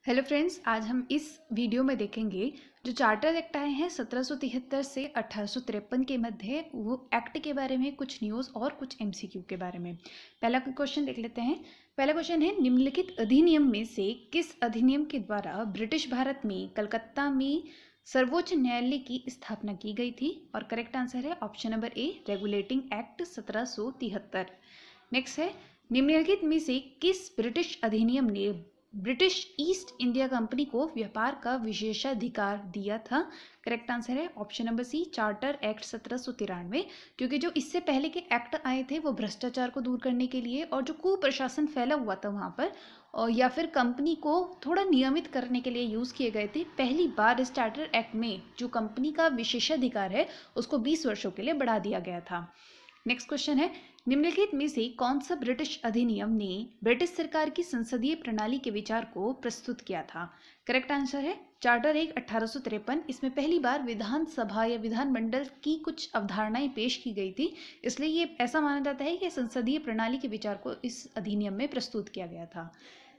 Hello friends, आज हम इस वीडियो में देखेंगे जो चार्टर एक्ट आए हैं 1773 से 1853 के मध्य, वो एक्ट के बारे में कुछ न्यूज़ और कुछ एमसीक्यू के बारे में। पहला क्वेश्चन देख लेते हैं। पहला क्वेश्चन है, निम्नलिखित अधिनियम में से किस अधिनियम के द्वारा ब्रिटिश भारत में कलकत्ता में सर्वोच्च न्यायालय की स्थापना की गई थी? और करेक्ट आंसर है option number A, regulating Act 1773। Next है, निम्नलिखित में से किस ब्रिटिश अधिनियम ने ब्रिटिश ईस्ट इंडिया कंपनी को व्यापार का विशेषाधिकार दिया था? करेक्ट आंसर है option number C, Charter Act 1793। क्योंकि जो इससे पहले के एक्ट आए थे वो भ्रष्टाचार को दूर करने के लिए और जो कुप्रशासन फैला हुआ था वहाँ पर, और या फिर कंपनी को थोड़ा नियमित करने के लिए यूज़ किए गए थे। पहली बार इस चार्टर एक्ट में जो कंपनी का विशेषाधिकार है उसको 20 वर्षों के लिए बढ़ा दिया गया था। नेक्स्ट क्वेश्चन है, निम्नलिखित में से कौन सा ब्रिटिश अधिनियम ने ब्रिटिश सरकार की संसदीय प्रणाली के विचार को प्रस्तुत किया था? करेक्ट आंसर है चार्टर एक्ट 1853। इसमें पहली बार विधानसभा या विधानमंडल की कुछ अवधारणाएं पेश की गई थी, इसलिए ये ऐसा माना जाता है कि संसदीय प्रणाली के विचार को इस अधिनियम में प्रस्तुत किया गया था।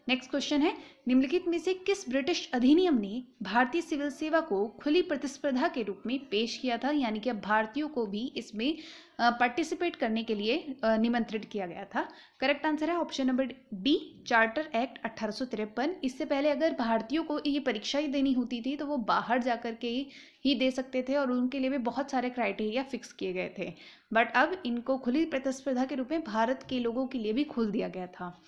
नेक्स्ट क्वेश्चन है, निम्नलिखित में से किस ब्रिटिश अधिनियम ने भारतीय सिविल सेवा को खुली प्रतिस्पर्धा के रूप में पेश किया था? यानी कि अब भारतीयों को भी इसमें पार्टिसिपेट करने के लिए निमंत्रित किया गया था। करेक्ट आंसर है option number D, charter act 1853। इससे पहले अगर भारतीयों को ये परीक्षा ही देनी होती थी तो वो बाहर जाकर के ही दे सकते थे और उनके लिए भी बहुत सारे क्राइटेरिया फिक्स किए गए थे, बट अब इनको खुली प्रतिस्पर्धा के रूप में भारत के लोगों के लिए भी खोल दिया गया था।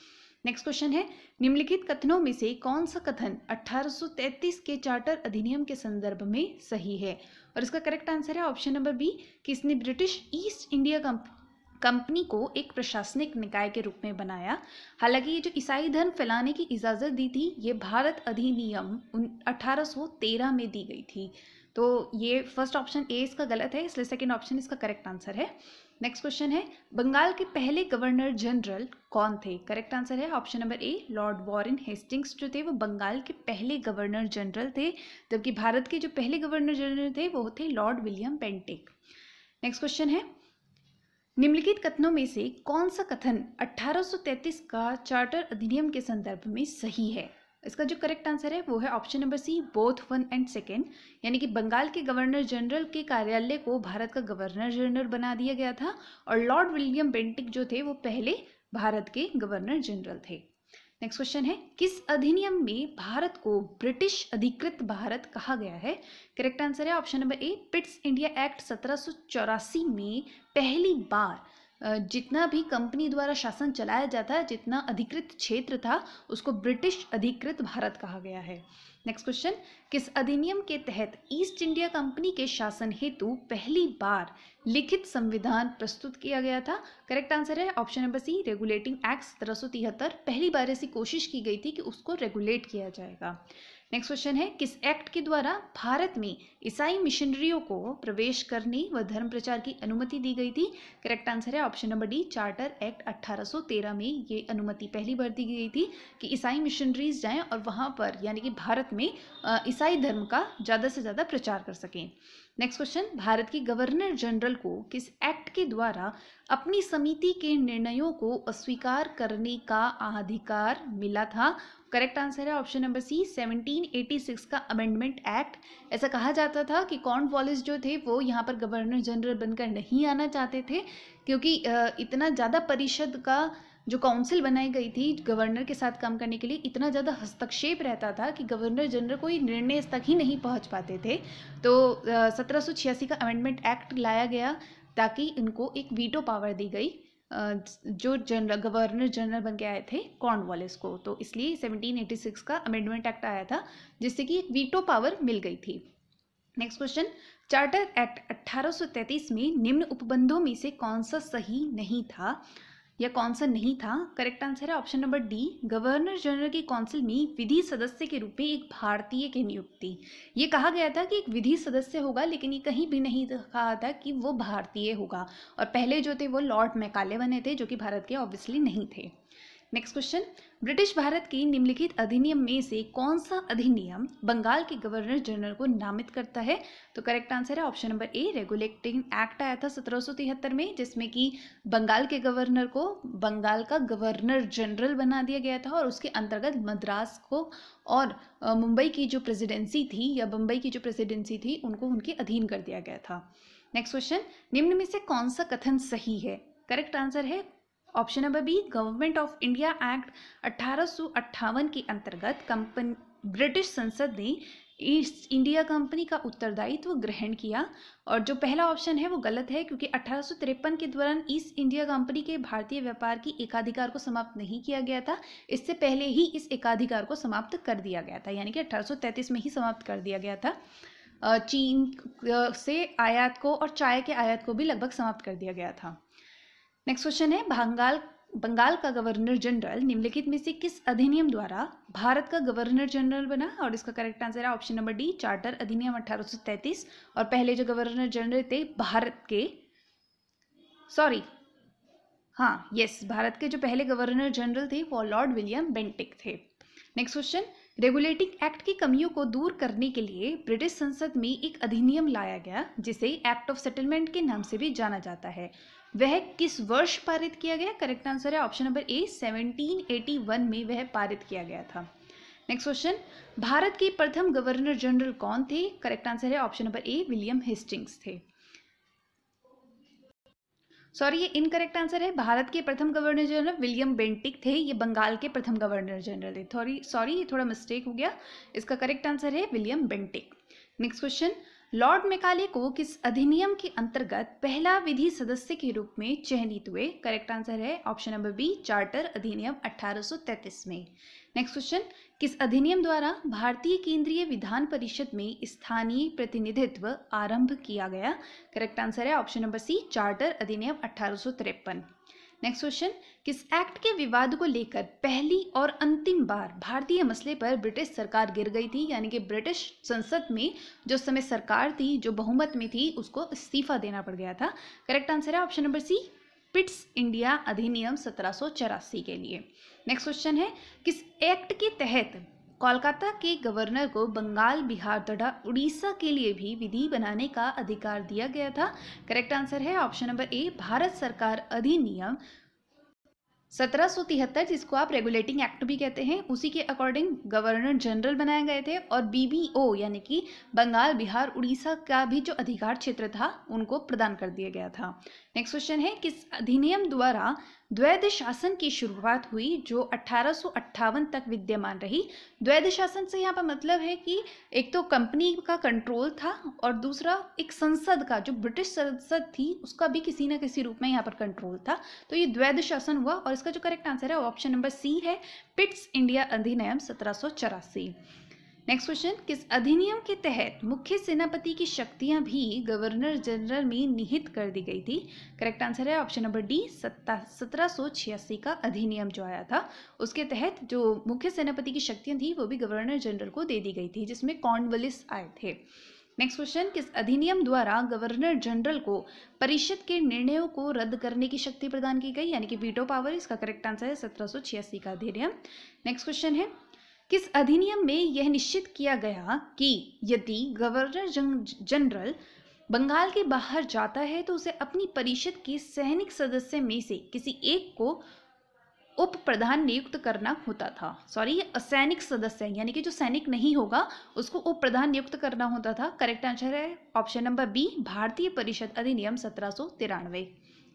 नेक्स्ट क्वेश्चन है, निम्नलिखित कथनों में से कौन सा कथन 1833 के चार्टर अधिनियम के संदर्भ में सही है? और इसका करेक्ट आंसर है ऑप्शन नंबर बी, कि इसने ब्रिटिश ईस्ट इंडिया कंपनी को एक प्रशासनिक निकाय के रूप में बनाया। हालांकि ये जो ईसाई धर्म फैलाने की इजाज़त दी थी ये भारत अधिनियम 1813 में दी गई थी। तो ये फर्स्ट ऑप्शन ए इसका गलत है, इसलिए सेकंड ऑप्शन इसका करेक्ट आंसर है। नेक्स्ट क्वेश्चन है, बंगाल के पहले गवर्नर जनरल कौन थे? करेक्ट आंसर है option number A, Lord Warren Hastings जो थे वो बंगाल के पहले गवर्नर जनरल थे, जबकि भारत के जो पहले गवर्नर जनरल थे वो थे Lord William Bentinck. Next question है, निम्नलिखित कथनों में से कौन सा कथन 1833 का चार्टर अधिनियम के संदर्भ में सही है? इसका जो करेक्ट आंसर है वो है option number C, both 1 and 2। यानी कि बंगाल के गवर्नर जनरल के कार्यालय को भारत का गवर्नर जनरल बना दिया गया था और लॉर्ड विलियम बेंटिक जो थे वो पहले भारत के गवर्नर जनरल थे। नेक्स्ट क्वेश्चन है, किस अधिनियम में भारत को ब्रिटिश अधिकृत भारत कहा गया है? करेक्ट आंसर है option number A, Pitt's India act 1784 में पहली बार जितना भी कंपनी द्वारा शासन चलाया जाता है, जितना अधिकृत क्षेत्र था उसको ब्रिटिश अधिकृत भारत कहा गया है। नेक्स्ट क्वेश्चन, किस अधिनियम के तहत ईस्ट इंडिया कंपनी के शासन हेतु पहली बार लिखित संविधान प्रस्तुत किया गया था? करेक्ट आंसर है option number C, Regulating Act 1773। पहली बार ऐसी कोशिश की गई थी कि उसको रेगुलेट किया जाएगा। नेक्स्ट क्वेश्चन है, किस एक्ट के द्वारा भारत में ईसाई मिशनरियों को प्रवेश करने व धर्म प्रचार की अनुमति दी गई थी? करेक्ट आंसर है option number D, charter act 1813 में ये अनुमति पहली बार दी गई थी कि ईसाई मिशनरीज जाएं और वहाँ पर यानी कि भारत में ईसाई धर्म का ज़्यादा से ज़्यादा प्रचार कर सकें। नेक्स्ट क्वेश्चन, भारत के गवर्नर जनरल को किस एक्ट के द्वारा अपनी समिति के निर्णयों को अस्वीकार करने का अधिकार मिला था? करेक्ट आंसर है ऑप्शन नंबर सी, 1786 का अमेंडमेंट एक्ट। ऐसा कहा जाता था कि कॉर्नवालिस जो थे वो यहाँ पर गवर्नर जनरल बनकर नहीं आना चाहते थे, क्योंकि इतना ज़्यादा परिषद का जो काउंसिल बनाई गई थी गवर्नर के साथ काम करने के लिए, इतना ज़्यादा हस्तक्षेप रहता था कि गवर्नर जनरल कोई निर्णय तक ही नहीं पहुंच पाते थे। तो 1786 का अमेंडमेंट एक्ट लाया गया ताकि इनको एक वीटो पावर दी गई जो गवर्नर जनरल बन के आए थे कॉर्नवालिस को। तो इसलिए 1786 का अमेंडमेंट एक्ट आया था जिससे कि एक वीटो पावर मिल गई थी। नेक्स्ट क्वेश्चन, चार्टर एक्ट 1833 में निम्न उपबंधों में से कौन सा सही नहीं था या कौन सा नहीं था? करेक्ट आंसर है option number D, governor general की काउंसिल में विधि सदस्य के रूप में एक भारतीय की नियुक्ति। ये कहा गया था कि एक विधि सदस्य होगा, लेकिन ये कहीं भी नहीं कहा था कि वो भारतीय होगा, और पहले जो थे वो लॉर्ड मैकाले बने थे जो कि भारत के ऑब्वियसली नहीं थे। नेक्स्ट क्वेश्चन, ब्रिटिश भारत की निम्नलिखित अधिनियम में से कौन सा अधिनियम बंगाल के गवर्नर जनरल को नामित करता है? तो करेक्ट आंसर है option number A, regulating act आया था 1773 में, जिसमें कि बंगाल के गवर्नर को बंगाल का गवर्नर जनरल बना दिया गया था और उसके अंतर्गत मद्रास को और मुंबई की जो प्रेसिडेंसी थी या बम्बई की जो प्रेसिडेंसी थी उनको उनके अधीन कर दिया गया था। नेक्स्ट क्वेश्चन, निम्न में से कौन सा कथन सही है? करेक्ट आंसर है option number B, Government of India Act 1858 के अंतर्गत ब्रिटिश संसद ने ईस्ट इंडिया कंपनी का उत्तरदायित्व ग्रहण किया। और जो पहला ऑप्शन है वो गलत है, क्योंकि 1853 के दौरान ईस्ट इंडिया कंपनी के भारतीय व्यापार की एकाधिकार को समाप्त नहीं किया गया था। इससे पहले ही इस एकाधिकार को समाप्त कर दिया गया था, यानी कि 1833 में ही समाप्त कर दिया गया था। चीन से आयात को और चाय के आयात को भी लगभग समाप्त कर दिया गया था। नेक्स्ट क्वेश्चन है, बंगाल का गवर्नर जनरल निम्नलिखित में से किस अधिनियम द्वारा भारत का गवर्नर जनरल बना? और इसका करेक्ट आंसर है ऑप्शन नंबर डी, चार्टर अधिनियम 1833। और पहले जो गवर्नर जनरल थे भारत के जो पहले गवर्नर जनरल थे वो लॉर्ड विलियम बेंटिक थे। नेक्स्ट क्वेश्चन, रेगुलेटिंग एक्ट की कमियों को दूर करने के लिए ब्रिटिश संसद में एक अधिनियम लाया गया जिसे एक्ट ऑफ सेटलमेंट के नाम से भी जाना जाता है। वह किस वर्ष पारित किया गया? करेक्ट आंसर है ऑप्शन नंबर ए, 1781 में वह पारित किया गया था। नेक्स्ट क्वेश्चन, भारत के प्रथम गवर्नर जनरल कौन थे? करेक्ट आंसर है option number A, William Hastings थे। ये इनकरेक्ट आंसर है, भारत के प्रथम गवर्नर जनरल विलियम बेंटिक थे, ये बंगाल के प्रथम गवर्नर जनरल थे। ये थोड़ा मिस्टेक हो गया, इसका करेक्ट आंसर है William Bentinck. Next question, Lord Macaulay को किस अधिनियम के अंतर्गत पहला विधि सदस्य के रूप में चयनित हुए? करेक्ट आंसर है ऑप्शन नंबर बी, चार्टर अधिनियम 1833 में। नेक्स्ट क्वेश्चन, किस अधिनियम द्वारा भारतीय केंद्रीय विधान परिषद में स्थानीय प्रतिनिधित्व आरंभ किया गया? करेक्ट आंसर है ऑप्शन नंबर सी, चार्टर अधिनियम 1853। नेक्स्ट क्वेश्चन, किस एक्ट के विवाद को लेकर पहली और अंतिम बार भारतीय मसले पर ब्रिटिश सरकार गिर गई थी? यानी कि ब्रिटिश संसद में जो समय सरकार थी, जो बहुमत में थी, उसको इस्तीफा देना पड़ गया था। करेक्ट आंसर है option number C, Pitt's India अधिनियम 1784 के लिए। नेक्स्ट क्वेश्चन है, किस एक्ट के तहत कोलकाता के गवर्नर को बंगाल, बिहार तथा उड़ीसा के लिए भी विधि बनाने का अधिकार दिया गया था? करेक्ट आंसर है ऑप्शन नंबर ए, भारत सरकार अधिनियम 1773, जिसको आप रेगुलेटिंग एक्ट भी कहते हैं, उसी के अकॉर्डिंग गवर्नर जनरल बनाए गए थे और BBO यानी कि बंगाल, बिहार, उड़ीसा का भी जो अधिकार क्षेत्र था उनको प्रदान कर दिया गया था। नेक्स्ट क्वेश्चन है, किस अधिनियम द्वारा द्वैध शासन की शुरुआत हुई जो 1858 तक विद्यमान रही? द्वैध शासन से यहाँ पर मतलब है कि एक तो कंपनी का कंट्रोल था और दूसरा एक संसद का, जो ब्रिटिश संसद थी, उसका भी किसी न किसी रूप में यहाँ पर कंट्रोल था। तो ये द्वैध शासन हुआ और इसका जो करेक्ट आंसर है ऑप्शन नंबर सी है, पिट्स इंडिया अधिनियम 1784। नेक्स्ट क्वेश्चन, किस अधिनियम के तहत मुख्य सेनापति की शक्तियां भी गवर्नर जनरल में निहित कर दी गई थी? करेक्ट आंसर है ऑप्शन नंबर डी, 1786 का अधिनियम जो आया था उसके तहत जो मुख्य सेनापति की शक्तियां थी वो भी गवर्नर जनरल को दे दी गई थी, जिसमें कॉर्नवालिस आए थे। नेक्स्ट क्वेश्चन, किस अधिनियम द्वारा गवर्नर जनरल को परिषद के निर्णयों को रद्द करने की शक्ति प्रदान की गई, यानी कि वीटो पावर? इसका करेक्ट आंसर है 1786 का अधिनियम। नेक्स्ट क्वेश्चन है, किस अधिनियम में यह निश्चित किया गया कि यदि गवर्नर जनरल बंगाल के बाहर जाता है तो उसे अपनी परिषद के सैनिक सदस्य में से किसी एक को उप प्रधान नियुक्त करना होता था? असैनिक सदस्य यानी कि जो सैनिक नहीं होगा उसको उप प्रधान नियुक्त करना होता था। करेक्ट आंसर है ऑप्शन नंबर बी, भारतीय परिषद अधिनियम 1793।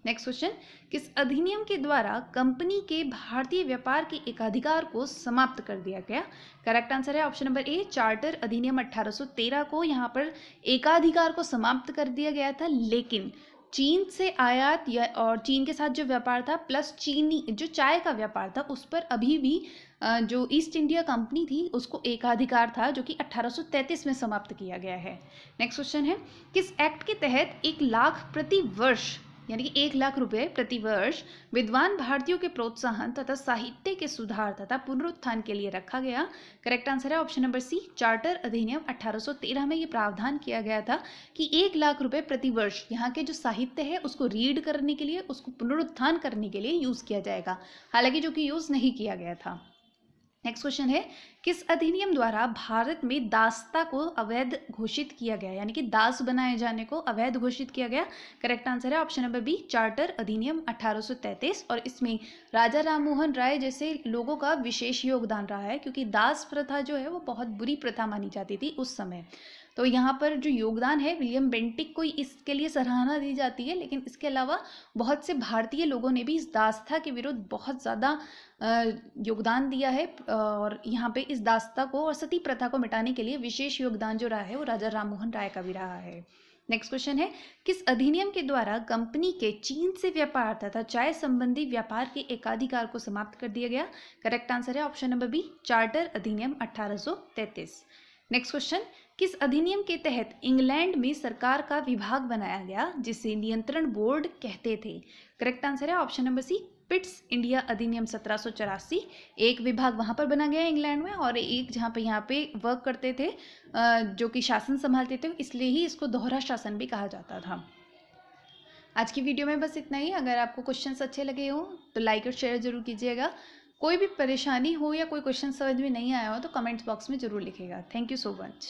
नेक्स्ट क्वेश्चन, किस अधिनियम के द्वारा कंपनी के भारतीय व्यापार के एकाधिकार को समाप्त कर दिया गया? करेक्ट आंसर है ऑप्शन नंबर ए, चार्टर अधिनियम 1813 को यहाँ पर एकाधिकार को समाप्त कर दिया गया था, लेकिन चीन से आयात और चीन के साथ जो व्यापार था प्लस चीनी जो चाय का व्यापार था उस पर अभी भी जो ईस्ट इंडिया कंपनी थी उसको एकाधिकार था, जो कि 1833 में समाप्त किया गया है। नेक्स्ट क्वेश्चन है, किस एक्ट के तहत 1 लाख प्रति वर्ष यानी कि 1 लाख रुपए प्रति वर्ष विद्वान भारतीयों के प्रोत्साहन तथा साहित्य के सुधार तथा पुनरुत्थान के लिए रखा गया? करेक्ट आंसर है ऑप्शन नंबर सी, चार्टर अधिनियम 1813 में ये प्रावधान किया गया था कि 1 लाख रुपए प्रति वर्ष यहाँ के जो साहित्य है उसको रीड करने के लिए, उसको पुनरुत्थान करने के लिए यूज किया जाएगा, हालांकि जो कि यूज नहीं किया गया था। नेक्स्ट क्वेश्चन है, किस अधिनियम द्वारा भारत में दासता को अवैध घोषित किया गया, यानी कि दास बनाए जाने को अवैध घोषित किया गया? करेक्ट आंसर है ऑप्शन नंबर बी, चार्टर अधिनियम 1833। और इसमें राजा राममोहन राय जैसे लोगों का विशेष योगदान रहा है, क्योंकि दास प्रथा जो है वो बहुत बुरी प्रथा मानी जाती थी उस समय। तो यहाँ पर जो योगदान है विलियम बेंटिक को इसके लिए सराहना दी जाती है, लेकिन इसके अलावा बहुत से भारतीय लोगों ने भी इस दासता के विरुद्ध बहुत ज़्यादा योगदान दिया है। और यहाँ पे इस दासता को और सती प्रथा को मिटाने के लिए विशेष योगदान जो रहा है वो राजा राममोहन राय का भी रहा है। नेक्स्ट क्वेश्चन है, किस अधिनियम के द्वारा कंपनी के चीन से व्यापार तथा चाय संबंधी व्यापार के एकाधिकार को समाप्त कर दिया गया? करेक्ट आंसर है ऑप्शन नंबर बी, चार्टर अधिनियम 1833। नेक्स्ट क्वेश्चन, किस अधिनियम के तहत इंग्लैंड में सरकार का विभाग बनाया गया जिसे नियंत्रण बोर्ड कहते थे? करेक्ट आंसर है option number C, Pitt's India अधिनियम 1784। एक विभाग वहाँ पर बना गया इंग्लैंड में और एक जहाँ पे यहाँ पे वर्क करते थे, जो कि शासन संभालते थे, इसलिए ही इसको दोहरा शासन भी कहा जाता था। आज की वीडियो में बस इतना ही। अगर आपको क्वेश्चंस अच्छे लगे हो तो लाइक और शेयर जरूर कीजिएगा। कोई भी परेशानी हो या कोई क्वेश्चन समझ में नहीं आया हो तो कमेंट्स बॉक्स में जरूर लिखिएगा। Thank you so much.